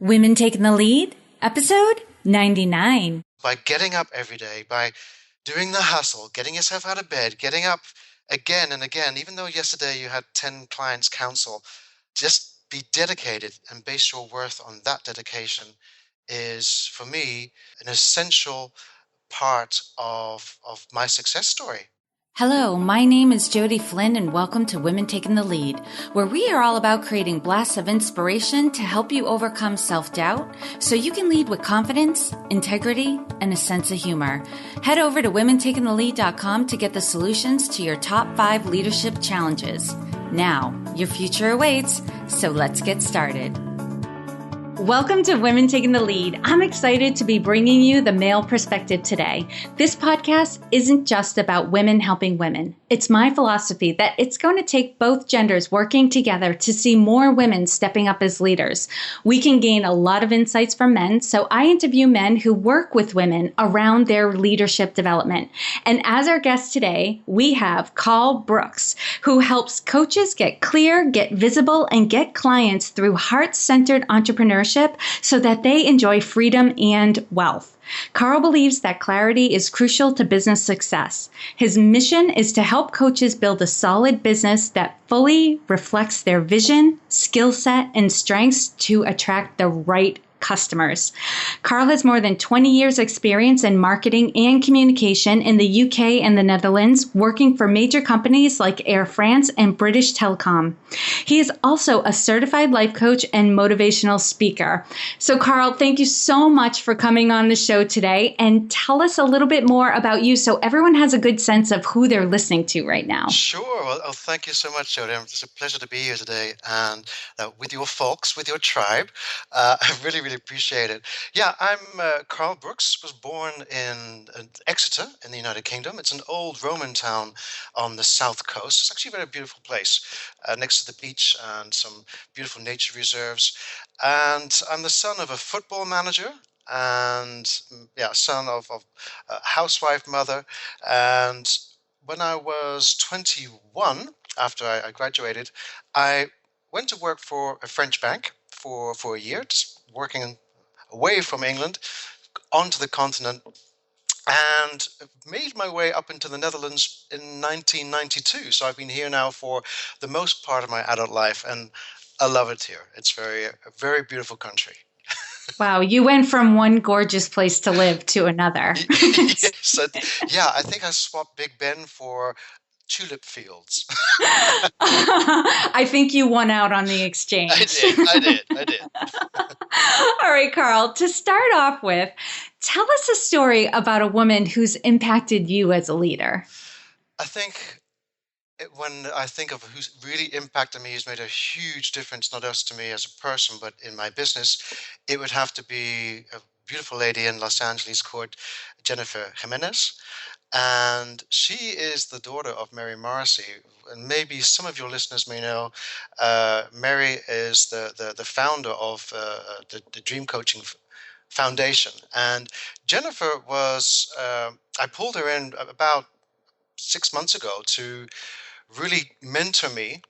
Women Taking the Lead, episode 99. By getting up every day, by doing the hustle, getting yourself out of bed, getting up again and again, even though yesterday you had 10 clients counsel, just be dedicated and base your worth on that dedication is, for me, an essential part of my success story. Hello, my name is Jody Flynn and welcome to Women Taking the Lead, where we are all about creating blasts of inspiration to help you overcome self-doubt so you can lead with confidence, integrity, and a sense of humor. Head over to womentakingthelead.com to get the solutions to your top 5 leadership challenges. Now, your future awaits, so let's get started. Welcome to Women Taking the Lead. I'm excited to be bringing you the male perspective today. This podcast isn't just about women helping women. It's my philosophy that it's going to take both genders working together to see more women stepping up as leaders. We can gain a lot of insights from men, so I interview men who work with women around their leadership development. And as our guest today, we have Carl Brooks, who helps coaches get clear, get visible, and get clients through heart-centered entrepreneurship so that they enjoy freedom and wealth. Carl believes that clarity is crucial to business success. His mission is to help coaches build a solid business that fully reflects their vision, skill set, and strengths to attract the right customers. Carl has more than 20 years experience in marketing and communication in the UK and the Netherlands, working for major companies like Air France and British Telecom. He is also a certified life coach and motivational speaker. So Carl, thank you so much for coming on the show today, and tell us a little bit more about you so everyone has a good sense of who they're listening to right now. Sure. Well, thank you so much, Jody. It's a pleasure to be here today and with your folks, with your tribe. I really appreciate it. Yeah, I'm Carl Brooks, was born in Exeter in the United Kingdom. It's an old Roman town on the south coast. It's actually a very beautiful place next to the beach and some beautiful nature reserves. And I'm the son of a football manager and son of a housewife mother. And when I was 21, after I graduated, I went to work for a French bank for a year, just working away from England onto the continent, and made my way up into the Netherlands in 1992. So I've been here now for the most part of my adult life, and I love it here. It's a very beautiful country. Wow, you went from one gorgeous place to live to another. Yes, I think I swapped Big Ben for tulip fields. I think you won out on the exchange. I did. All right, Carl, to start off with, tell us a story about a woman who's impacted you as a leader. I think when I think of who's really impacted me, who's made a huge difference, not just to me as a person, but in my business, it would have to be a beautiful lady in Los Angeles called Jennifer Hermenes. And she is the daughter of Mary Morrissey. And maybe some of your listeners may know, Mary is the founder of the Dream Coaching Foundation. And Jennifer was, I pulled her in about 6 months ago to really mentor me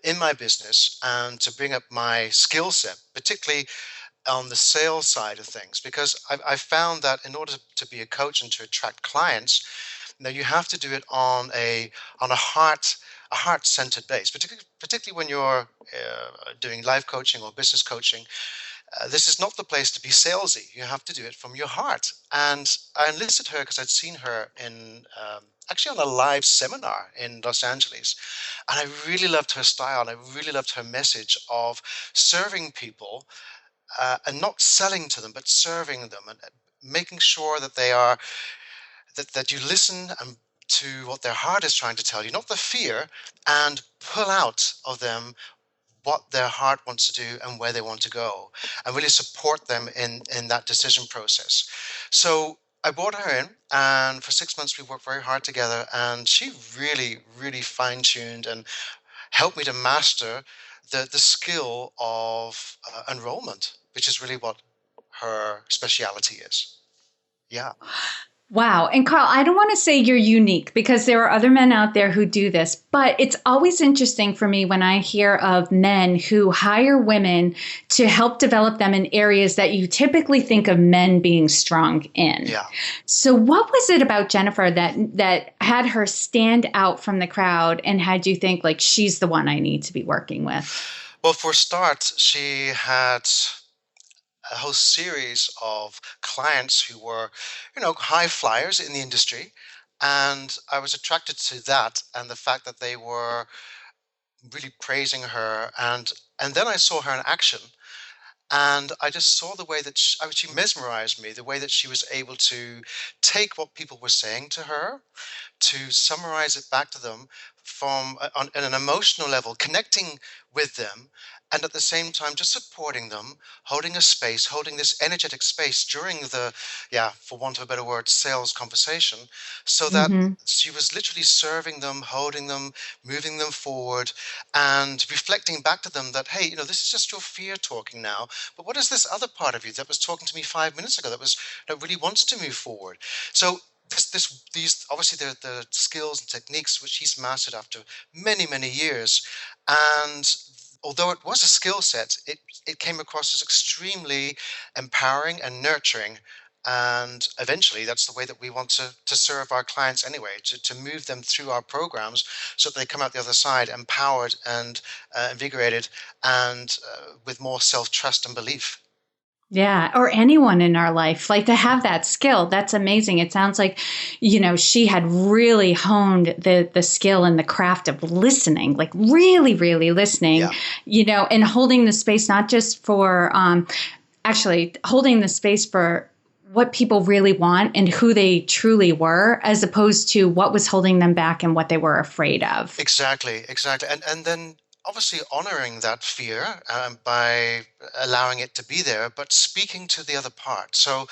in my business and to bring up my skill set, particularly on the sales side of things, because I found that in order to be a coach and to attract clients, you have to do it on a heart-centered base, particularly when you're doing life coaching or business coaching. This is not the place to be salesy. You have to do it from your heart. And I enlisted her because I'd seen her in actually on a live seminar in Los Angeles. And I really loved her style. And I really loved her message of serving people and not selling to them, but serving them and making sure that they are, that you listen to what their heart is trying to tell you, not the fear, and pull out of them what their heart wants to do and where they want to go, and really support them in that decision process. So I brought her in, and for 6 months we worked very hard together, and she really fine-tuned and helped me to master the skill of enrollment, which is really what her speciality is. Yeah. Wow. And Carl, I don't want to say you're unique because there are other men out there who do this, but it's always interesting for me when I hear of men who hire women to help develop them in areas that you typically think of men being strong in. Yeah. So what was it about Jennifer that had her stand out from the crowd and had you think like she's the one I need to be working with? Well, for a start, she had a whole series of clients who were, high flyers in the industry. And I was attracted to that and the fact that they were really praising her. And then I saw her in action. And I just saw the way that she mesmerized me, the way that she was able to take what people were saying to her, to summarize it back to them on an emotional level, connecting with them, and at the same time just supporting them, holding a space, holding this energetic space during the, yeah, for want of a better word, sales conversation, so that Mm-hmm. she was literally serving them, holding them, moving them forward, and reflecting back to them that, hey, this is just your fear talking now, but what is this other part of you that was talking to me 5 minutes ago that really wants to move forward? So these obviously the skills and techniques which he's mastered after many years, and although it was a skill set, it came across as extremely empowering and nurturing. And eventually, that's the way that we want to serve our clients anyway, to move them through our programs so that they come out the other side empowered and invigorated and with more self trust and belief. Yeah, or anyone in our life, like to have that skill. That's amazing. It sounds like, she had really honed the skill and the craft of listening, like really listening, Yeah, and holding the space not just for actually holding the space for what people really want and who they truly were, as opposed to what was holding them back and what they were afraid of. exactly, and then obviously honoring that fear by allowing it to be there, but speaking to the other part. So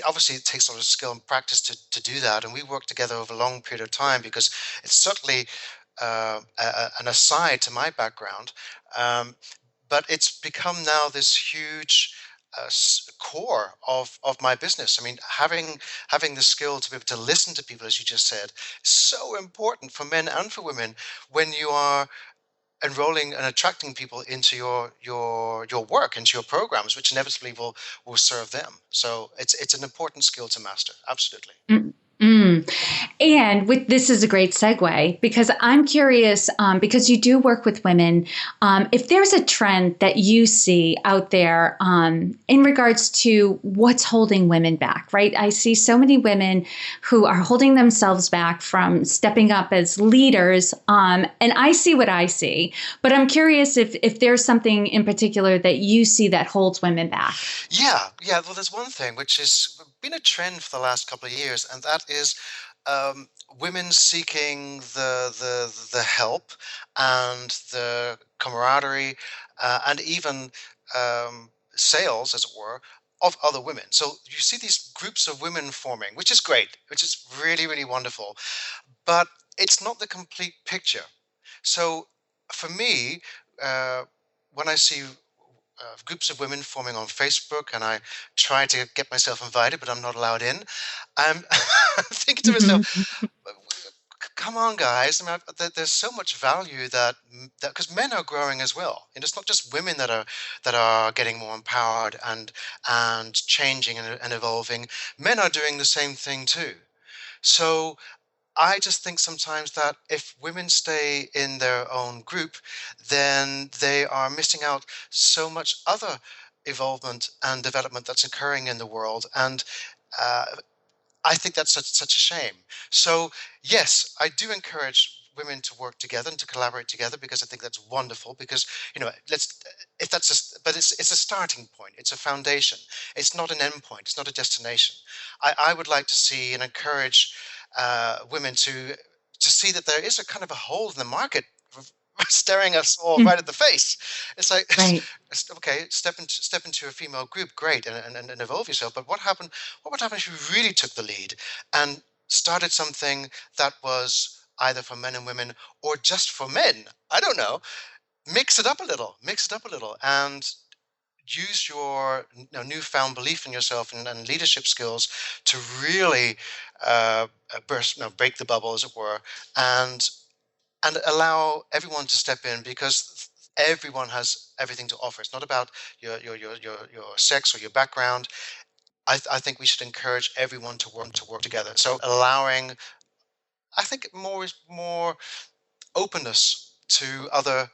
obviously it takes a lot of skill and practice to do that, and we worked together over a long period of time because it's certainly an aside to my background, um, but it's become now this huge core of my business. I mean, having the skill to be able to listen to people, as you just said, is so important for men and for women when you are enrolling and attracting people into your work, into your programs, which inevitably will serve them. So it's an important skill to master. Absolutely. Mm. Mm. And with this is a great segue because I'm curious because you do work with women. If there's a trend that you see out there in regards to what's holding women back, right? I see so many women who are holding themselves back from stepping up as leaders, and I see what I see. But I'm curious if there's something in particular that you see that holds women back. Yeah. Well, there's one thing which has been a trend for the last couple of years, and that is um, women seeking the help and the camaraderie and even sales, as it were, of other women. So you see these groups of women forming, which is great, which is really wonderful, but it's not the complete picture. So for me, uh, when I see groups of women forming on Facebook, and I try to get myself invited, but I'm not allowed in. I'm thinking to myself, Mhm. come on, guys! I mean, there's so much value that because men are growing as well, and it's not just women that are getting more empowered and changing and evolving. Men are doing the same thing too. So I just think sometimes that if women stay in their own group, then they are missing out so much other evolvement and development that's occurring in the world. And uh, I think that's such a shame. So, yes, I do encourage women to work together and to collaborate together because I think that's wonderful. Because let's if that's but it's a starting point. It's a foundation. It's not an end point. It's not a destination. I would like to see and encourage women to see that there is a kind of a hole in the market staring us all right at the face. It's like, Right. okay, step into a female group, great, and evolve yourself. But what would happen if you really took the lead and started something that was either for men and women or just for men? I don't know. Mix it up a little, and use your newfound belief in yourself and leadership skills to really burst, break the bubble, as it were, and allow everyone to step in, because everyone has everything to offer. It's not about your sex or your background. I think we should encourage everyone to work together. So allowing, I think, more openness to other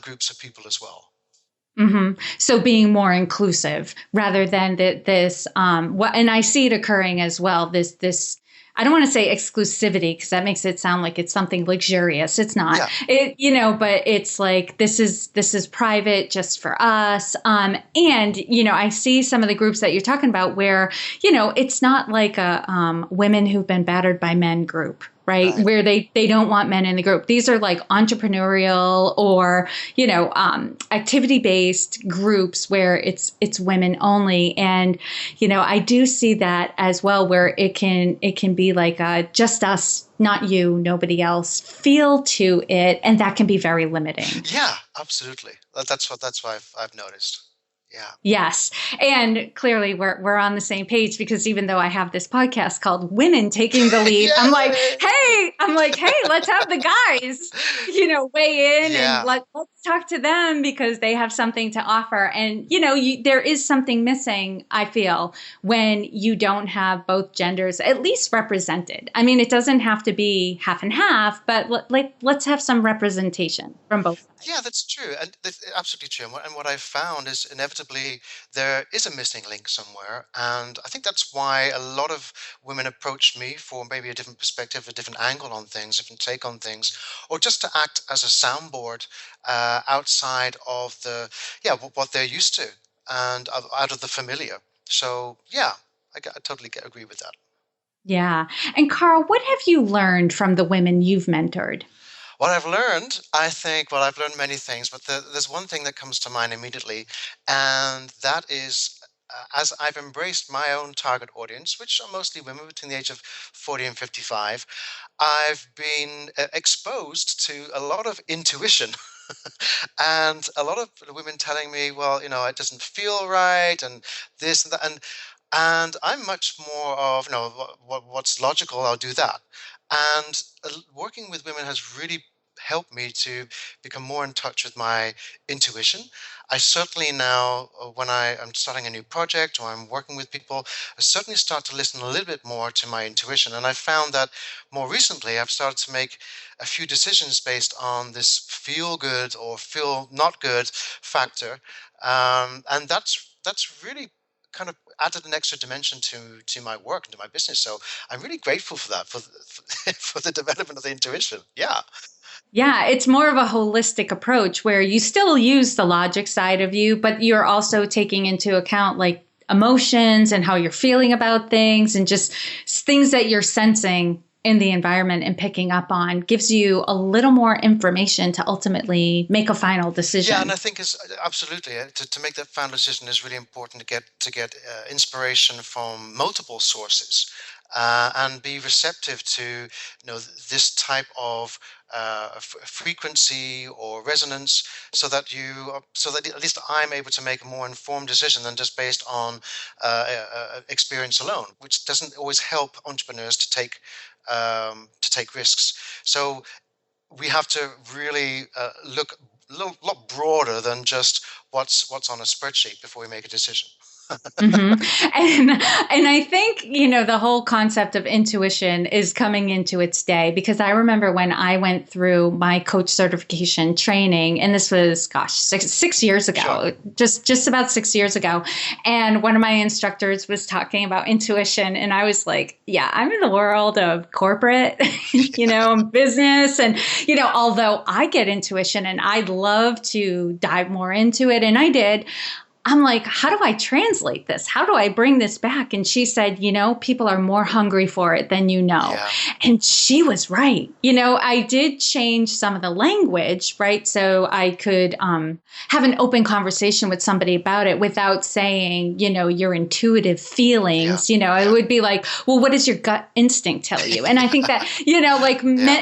groups of people as well. So being more inclusive rather than this, what, and I see it occurring as well. This, I don't want to say exclusivity because that makes it sound like it's something luxurious. It's not. Yeah. But it's like this is private, just for us. And I see some of the groups that you're talking about where it's not like a women who've been battered by men group. Right. Where they don't want men in the group. These are like entrepreneurial or, activity based groups where it's women only. And, I do see that as well, where it can be like just us, not you, nobody else feel to it. And that can be very limiting. Yeah, absolutely. That's what I've noticed. Yeah. Yes. And clearly we're on the same page, because even though I have this podcast called Women Taking the Lead, I'm like, hey, let's have the guys, weigh in and let's talk to them, because they have something to offer. And, there is something missing, I feel, when you don't have both genders at least represented. I mean, it doesn't have to be half and half, but let's have some representation from both sides. Yeah, that's true. And that's absolutely true. And what I've found is inevitably there is a missing link somewhere. And I think that's why a lot of women approach me for maybe a different perspective, a different angle on things, different take on things, or just to act as a soundboard outside of what they're used to and out of the familiar. So, yeah, I totally agree with that. Yeah. And Carl, what have you learned from the women you've mentored? What I've learned, I think, well, I've learned many things, but there's one thing that comes to mind immediately, and that is as I've embraced my own target audience, which are mostly women between the age of 40 and 55, I've been exposed to a lot of intuition. And a lot of the women telling me, well, it doesn't feel right, and this and that, and I'm much more of, what's logical, I'll do that. And working with women has really helped me to become more in touch with my intuition. I certainly now, when I'm starting a new project or I'm working with people, I certainly start to listen a little bit more to my intuition. And I found that more recently, I've started to make a few decisions based on this feel good or feel not good factor. And that's really kind of added an extra dimension to my work and to my business. So I'm really grateful for that, for the development of the intuition. Yeah. Yeah, it's more of a holistic approach where you still use the logic side of you, but you're also taking into account like emotions and how you're feeling about things, and just things that you're sensing in the environment and picking up on gives you a little more information to ultimately make a final decision. Yeah, and I think it's absolutely to make that final decision is really important to get inspiration from multiple sources, and be receptive to this type of frequency or resonance, so that at least I'm able to make a more informed decision than just based on experience alone, which doesn't always help entrepreneurs to take risks. So we have to really look a lot broader than just what's on a spreadsheet before we make a decision. Mm-hmm. And I think, the whole concept of intuition is coming into its day, because I remember when I went through my coach certification training, and this was, six years ago, Sure. just about 6 years ago. And one of my instructors was talking about intuition. And I was like, yeah, I'm in the world of corporate, business. And, although I get intuition and I'd love to dive more into it, and I did, I'm like, how do I translate this? How do I bring this back? And she said, people are more hungry for it than you know. Yeah. And she was right. I did change some of the language, right? So I could have an open conversation with somebody about it without saying, your intuitive feelings. Yeah. It would be like, well, what does your gut instinct tell you? And I think that,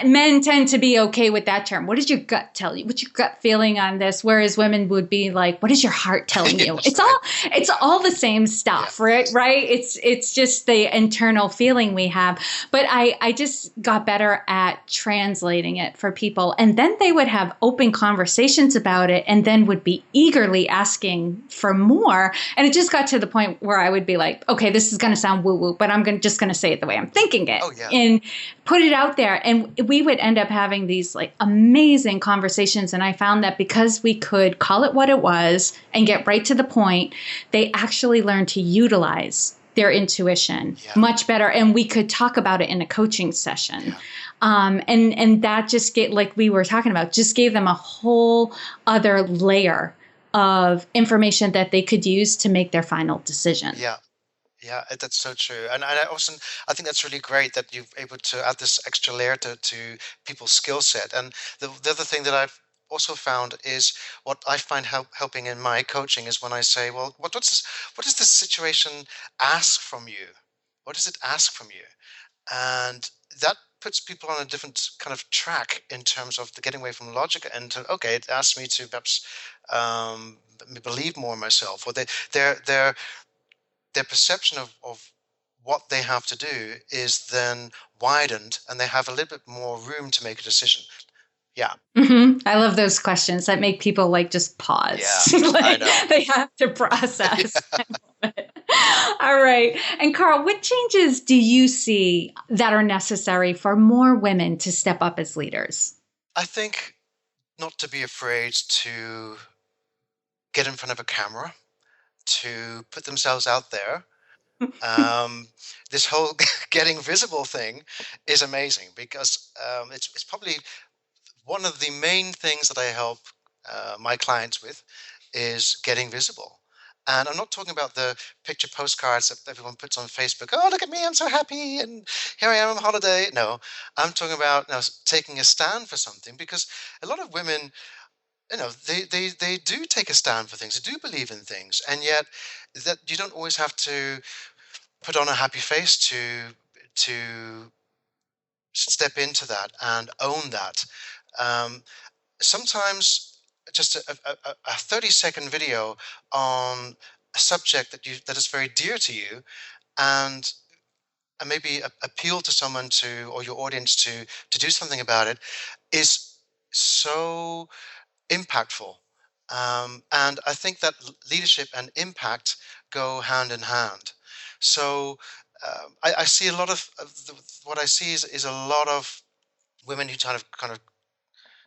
men tend to be okay with that term. What does your gut tell you? What's your gut feeling on this? Whereas women would be like, what does your heart tell you? you. That's right. It's all the same Yeah. stuff, right? Right? It's just the internal feeling we have. But I just got better at translating it for people. And then they would have open conversations about it and then would be eagerly asking for more. And it just got to the point where I would be like, okay, this is going to sound woo-woo, but I'm just going to say it the way I'm thinking it. Oh, yeah. And put it out there. And we would end up having these like amazing conversations. And I found that because we could call it what it was and get right to the point, they actually learned to utilize their intuition much better. And we could talk about it in a coaching session. Yeah. And that just like we were talking about, just gave them a whole other layer of information that they could use to make their final decision. Yeah. Yeah, that's so true. And I think that's really great that you're able to add this extra layer to people's skill set. And the other thing that I've also found is what I find helping in my coaching is when I say, well, what does this situation ask from you? What does it ask from you? And that puts people on a different kind of track in terms of the getting away from logic and to, okay, it asks me to perhaps believe more in myself, or their perception of what they have to do is then widened and they have a little bit more room to make a decision. Yeah. Mm-hmm. I love those questions that make people like just pause. Yeah, Like, I know. they have to process. All right. And Carl, what changes do you see that are necessary for more women to step up as leaders? I think not to be afraid to get in front of a camera, to put themselves out there. This whole getting visible thing is amazing because it's probably one of the main things that I help my clients with is getting visible. And I'm not talking about the picture postcards that everyone puts on Facebook. Oh, look at me, I'm so happy, and here I am on holiday. No, I'm talking about now taking a stand for something, because a lot of women, they do take a stand for things. They do believe in things, and yet that you don't always have to put on a happy face to step into that and own that. Um, Sometimes just a 30-second video on a subject that is very dear to you, and maybe appeal to someone to, or your audience to do something about it, is so impactful. And I think that leadership and impact go hand in hand. So I see a lot of what I see is a lot of women who kind of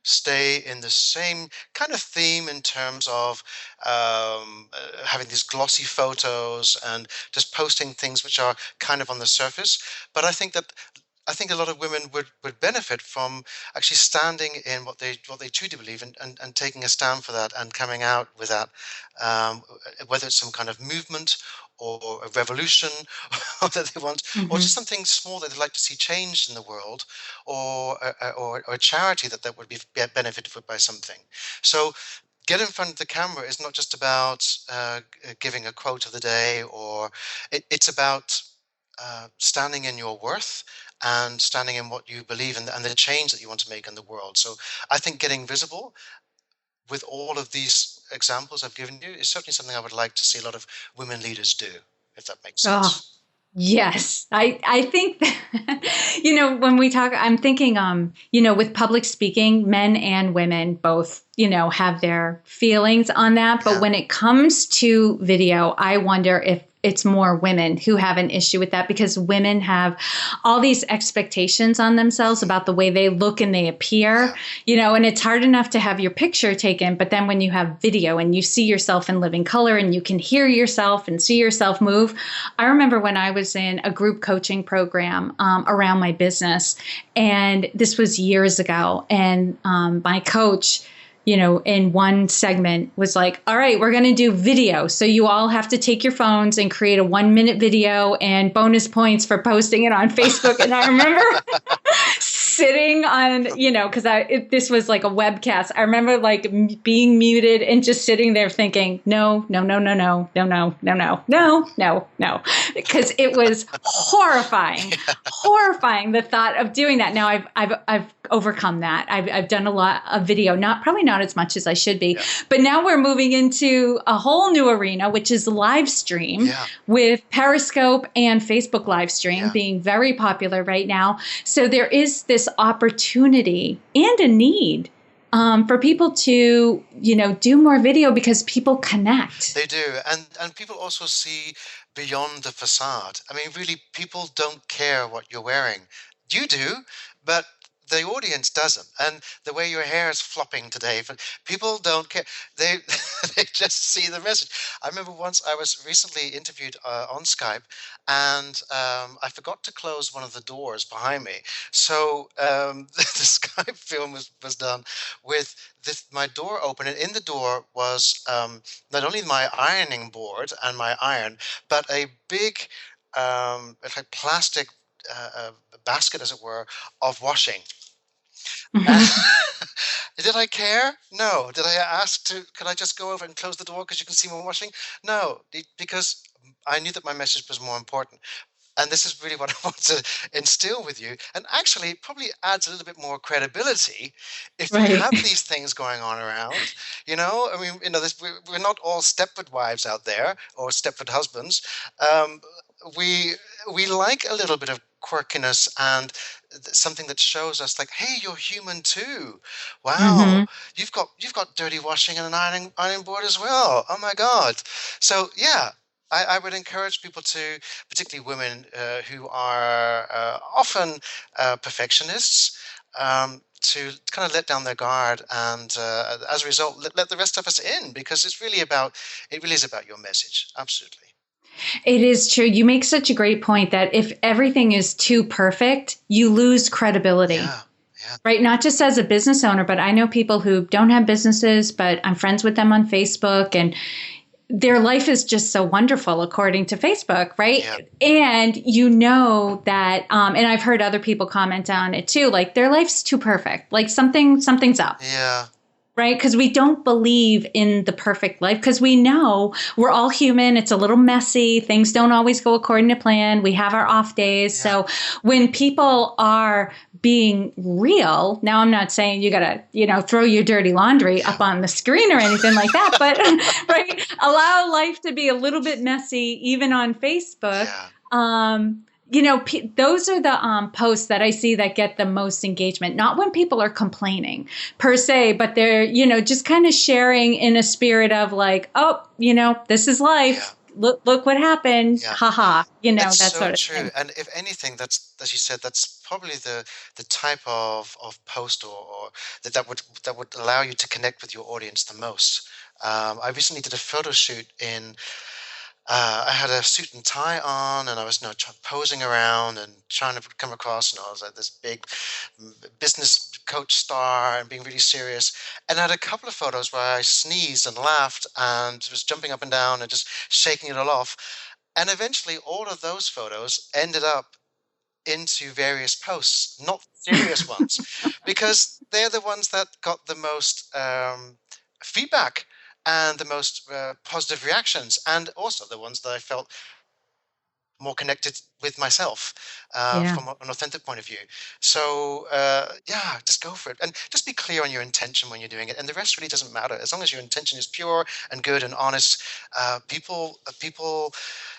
stay in the same kind of theme in terms of having these glossy photos and just posting things which are kind of on the surface. But I think a lot of women would benefit from actually standing in what they truly believe in, and taking a stand for that and coming out with that, whether it's some kind of movement or a revolution that they want, or just something small that they'd like to see changed in the world, or a charity that would be benefited by something. So get in front of the camera is not just about giving a quote of the day, or it's about standing in your worth and standing in what you believe in and the change that you want to make in the world. So I think getting visible with all of these examples I've given you is certainly something I would like to see a lot of women leaders do, if that makes sense. Oh, yes. I think that, when we talk, I'm thinking, with public speaking, men and women both, have their feelings on that. But when it comes to video, I wonder if it's more women who have an issue with that, because women have all these expectations on themselves about the way they look and they appear, and it's hard enough to have your picture taken. But then when you have video and you see yourself in living color and you can hear yourself and see yourself move. I remember when I was in a group coaching program around my business, and this was years ago. And my coach, in one segment was like, all right, we're going to do video. So you all have to take your phones and create a 1-minute video and bonus points for posting it on Facebook. And I remember sitting on, because this was like a webcast. I remember like being muted and just sitting there thinking, no, no, no, no, no, no, no, no, no, no, no, no, because it was horrifying, horrifying the thought of doing that. Now I've overcome that. I've done a lot of video, probably not as much as I should be, Yeah. but now we're moving into a whole new arena, which is live stream Yeah. with Periscope and Facebook live stream Yeah. being very popular right now. So there is this opportunity and a need for people to, do more video because people connect. They do, and people also see beyond the facade. I mean, really, people don't care what you're wearing. You do, but the audience doesn't. And the way your hair is flopping today, but people don't care. They they just see the message. I remember once I was recently interviewed on Skype, and I forgot to close one of the doors behind me. So the Skype film was done with my door open, and in the door was not only my ironing board and my iron, but a big, like plastic basket, as it were, of washing. Mhm. Did I care? No. Did I ask to, could I just go over and close the door because you can see my washing? No, because I knew that my message was more important. And this is really what I want to instill with you. And actually, it probably adds a little bit more credibility if you Right. have these things going on around. I mean, we're not all Stepford wives out there or Stepford husbands. Um, we we like a little bit of quirkiness and something that shows us, like, hey, you're human too. Wow, Hmm. you've got dirty washing and an ironing board as well. Oh my God. So yeah, I would encourage people to, particularly women who are often perfectionists, to kind of let down their guard, and as a result, let the rest of us in, because it really is about your message. Absolutely. It is true. You make such a great point that if everything is too perfect, you lose credibility. Yeah. Yeah. Right. Not just as a business owner, but I know people who don't have businesses, but I'm friends with them on Facebook, and their life is just so wonderful according to Facebook, right? Yeah. And you know that, and I've heard other people comment on it too, like their life's too perfect, like something's up, Yeah. right? Because we don't believe in the perfect life, because we know we're all human. It's a little messy. Things don't always go according to plan. We have our off days. Yeah. So when people are being real, now I'm not saying you got to, throw your dirty laundry Yeah. up on the screen or anything like that, but right, allow life to be a little bit messy, even on Facebook. Yeah. Those are the posts that I see that get the most engagement, not when people are complaining per se, but they're, just kind of sharing in a spirit of like, oh, this is Yeah. life. Look what happened. Yeah. Haha, That's that so sort of true. thing. And if anything, that's, as you said, that's probably the type of post, or that would allow you to connect with your audience the most. I recently did a photo shoot in. I had a suit and tie on, and I was, posing around and trying to come across. I was like this big business coach star and being really serious. And I had a couple of photos where I sneezed and laughed and was jumping up and down and just shaking it all off. And eventually, all of those photos ended up into various posts, not serious ones, because they're the ones that got the most feedback and the most positive reactions, and also the ones that I felt more connected with myself, Yeah. from an authentic point of view. So yeah, just go for it, and just be clear on your intention when you're doing it, and the rest really doesn't matter as long as your intention is pure and good and honest. People,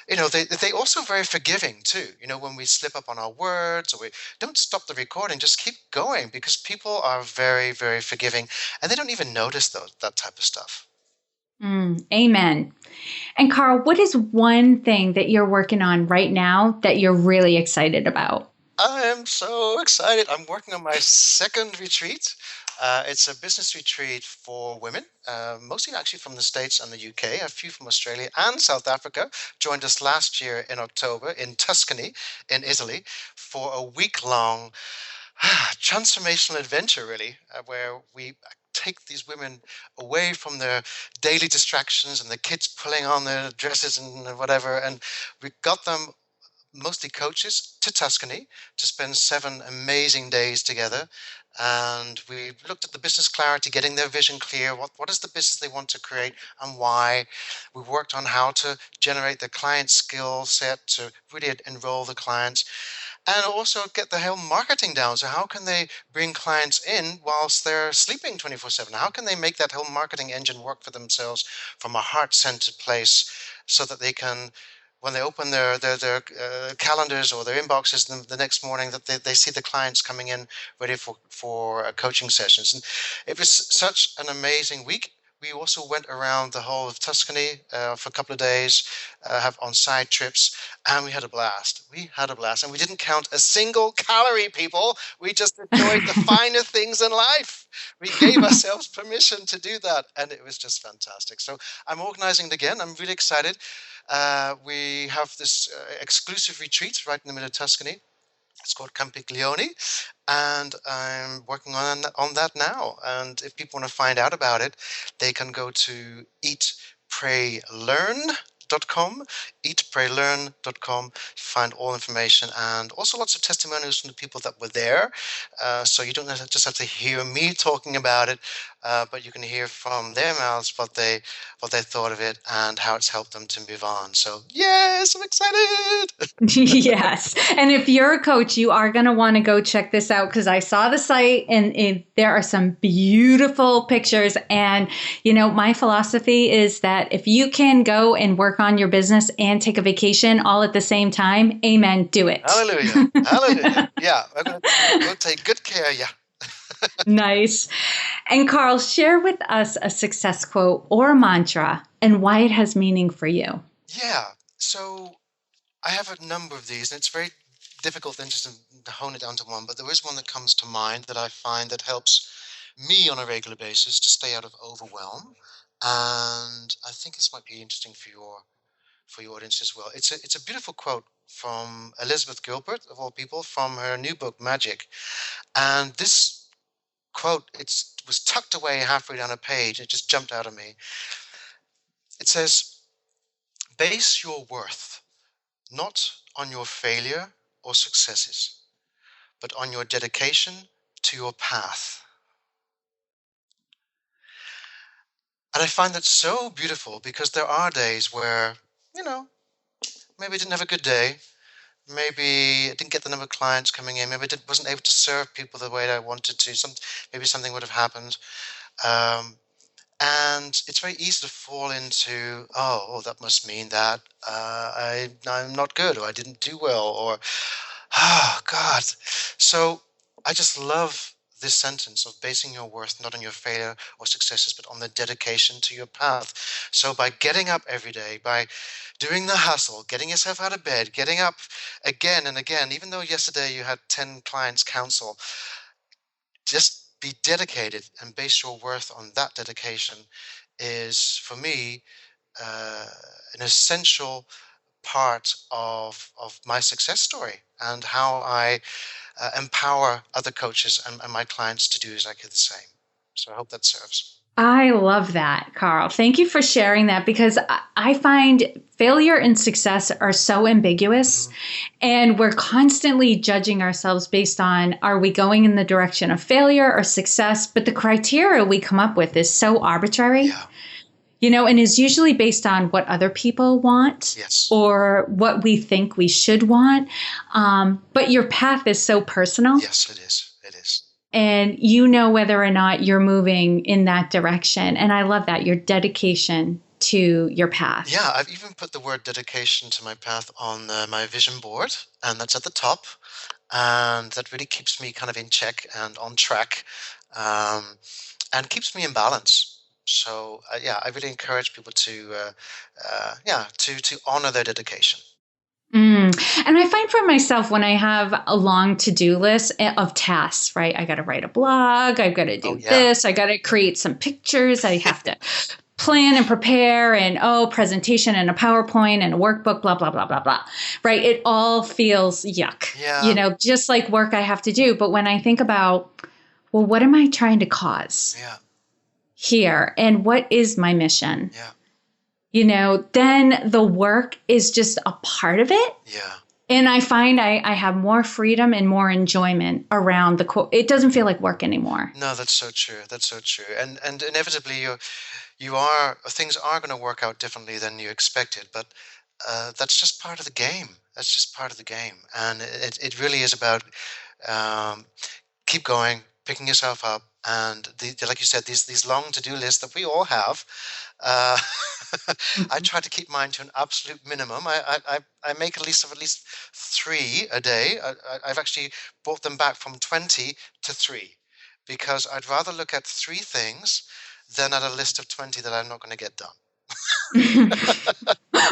they also very forgiving too. When we slip up on our words, or we don't stop the recording, just keep going, because people are very, very forgiving, and they don't even notice that type of stuff. Amen. And Carl, what is one thing that you're working on right now that you're really excited about? I am so excited. I'm working on my second retreat. It's a business retreat for women, mostly actually from the States and the UK. A few from Australia and South Africa joined us last year in October in Tuscany, in Italy, for a week-long transformational adventure, really, where we take these women away from their daily distractions and the kids pulling on their dresses and whatever, and we got them mostly coaches, to Tuscany to spend 7 amazing days together. And we looked at the business clarity, getting their vision clear. What is the business they want to create and why? We worked on how to generate the client skill set to really enroll the clients and also get the whole marketing down. So how can they bring clients in whilst they're sleeping 24/7? How can they make that whole marketing engine work for themselves from a heart-centered place so that they can, when they open their calendars or their inboxes the next morning, that they see the clients coming in ready for coaching sessions. And it was such an amazing week. We also went around the whole of Tuscany for a couple of days, have on-site trips, and we had a blast. We had a blast, and we didn't count a single calorie, people. We just enjoyed the finer things in life. We gave ourselves permission to do that, and it was just fantastic. So I'm organizing it again. I'm really excited. We have this exclusive retreat right in the middle of Tuscany. It's called Campiglione, and I'm working on that now. And if people want to find out about it, they can go to eatpraylearn.com, eatpraylearn.com, find all information and also lots of testimonials from the people that were there. So you don't just have to hear me talking about it, but you can hear from their mouths what they thought of it and how it's helped them to move on. So yes, I'm excited. Yes. And if you're a coach, you are going to want to go check this out because I saw the site and there are some beautiful pictures. And, my philosophy is that if you can go and work on your business and take a vacation all at the same time, amen, do it. Hallelujah. Hallelujah. Yeah, I'm going to take good care of you. Nice. And Carl, share with us a success quote or a mantra and why it has meaning for you. Yeah. So I have a number of these, and it's very difficult then just to hone it down to one, but there is one that comes to mind that I find that helps me on a regular basis to stay out of overwhelm. And I think this might be interesting for your audience as well. It's a beautiful quote from Elizabeth Gilbert, of all people, from her new book, Magic. And this quote, it was tucked away halfway down a page. It just jumped out at me. It says, base your worth not on your failure or successes, but on your dedication to your path. And I find that so beautiful because there are days where, maybe I didn't have a good day. Maybe I didn't get the number of clients coming in. Maybe I wasn't able to serve people the way that I wanted to. Maybe something would have happened. And it's very easy to fall into, that must mean that I'm not good, or I didn't do well, or, oh, God. So I just love this sentence of basing your worth not on your failure or successes, but on the dedication to your path. So by getting up every day, by doing the hustle, getting yourself out of bed, getting up again and again, even though yesterday you had 10 clients counsel, just be dedicated and base your worth on that dedication is, for me, an essential part of my success story and how I empower other coaches and my clients to do exactly the same. So I hope that serves. I love that, Carl. Thank you for sharing that because I find failure and success are so ambiguous and we're constantly judging ourselves based on, are we going in the direction of failure or success? But the criteria we come up with is so arbitrary. Yeah. And is usually based on what other people want or what we think we should want. But your path is so personal. Yes, it is. It is. And whether or not you're moving in that direction. And I love that, your dedication to your path. Yeah, I've even put the word dedication to my path on my vision board, and that's at the top. And that really keeps me kind of in check and on track and keeps me in balance. So, I really encourage people to honor their dedication. And I find for myself when I have a long to-do list of tasks, right? I got to write a blog. I've got to do this. I got to create some pictures. I have to plan and prepare and, presentation and a PowerPoint and a workbook, blah, blah, blah, blah, blah, right? It all feels yuck, just like work I have to do. But when I think about, well, what am I trying to cause here? And what is my mission? Yeah. Then the work is just a part of it. Yeah. And I find I have more freedom and more enjoyment around it doesn't feel like work anymore. No, that's so true. That's so true. And inevitably you are things are going to work out differently than you expected, but that's just part of the game. That's just part of the game, and it really is about um, keep going, picking yourself up, and like you said, these long to-do lists that we all have. Uh, I Mhm. try to keep mine to an absolute minimum. I make at least three a day. I've actually brought them back from 20 to three because I'd rather look at three things than at a list of 20 that I'm not going to get done.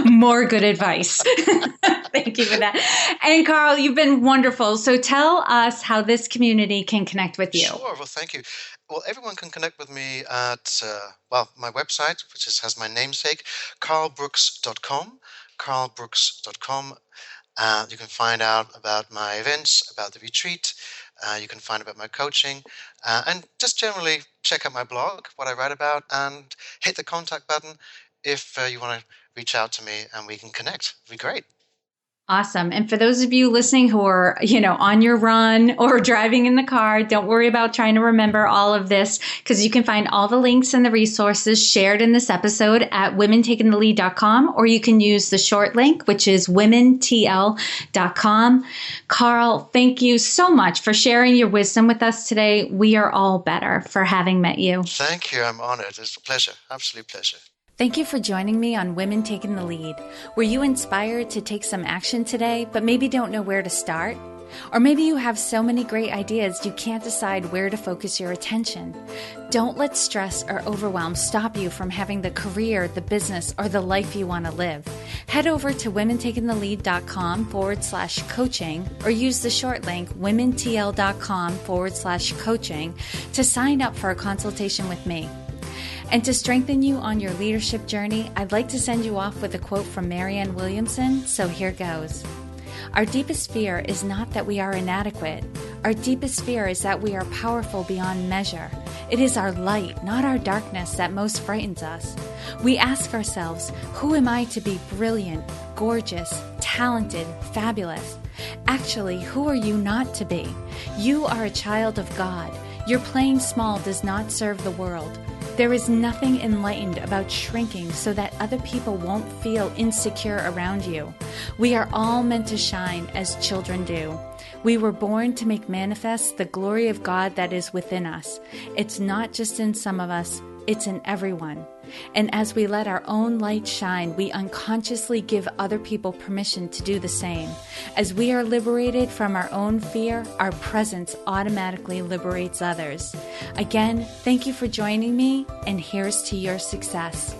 More good advice. Thank you for that. And Carl, you've been wonderful. So tell us how this community can connect with you. Sure. Well, thank you. Well, everyone can connect with me at, well, my website, which has my namesake, carlbrooks.com, carlbrooks.com. You can find out about my events, about the retreat. You can find about my coaching, and just generally check out my blog, what I write about, and hit the contact button if you want to reach out to me and we can connect. It'd be great. Awesome. And for those of you listening who are, on your run or driving in the car, don't worry about trying to remember all of this because you can find all the links and the resources shared in this episode at womentakingthelead.com, or you can use the short link, which is womentl.com. Carl, thank you so much for sharing your wisdom with us today. We are all better for having met you. Thank you. I'm honored. It's a pleasure. Absolute pleasure. Thank you for joining me on Women Taking the Lead. Were you inspired to take some action today, but maybe don't know where to start? Or maybe you have so many great ideas you can't decide where to focus your attention. Don't let stress or overwhelm stop you from having the career, the business, or the life you want to live. Head over to womentakingthelead.com/coaching or use the short link womentl.com/coaching to sign up for a consultation with me. And to strengthen you on your leadership journey, I'd like to send you off with a quote from Marianne Williamson, so here goes. Our deepest fear is not that we are inadequate. Our deepest fear is that we are powerful beyond measure. It is our light, not our darkness, that most frightens us. We ask ourselves, who am I to be brilliant, gorgeous, talented, fabulous? Actually, who are you not to be? You are a child of God. Your playing small does not serve the world. There is nothing enlightened about shrinking so that other people won't feel insecure around you. We are all meant to shine as children do. We were born to make manifest the glory of God that is within us. It's not just in some of us, it's in everyone. And as we let our own light shine, we unconsciously give other people permission to do the same. As we are liberated from our own fear, our presence automatically liberates others. Again, thank you for joining me, and here's to your success.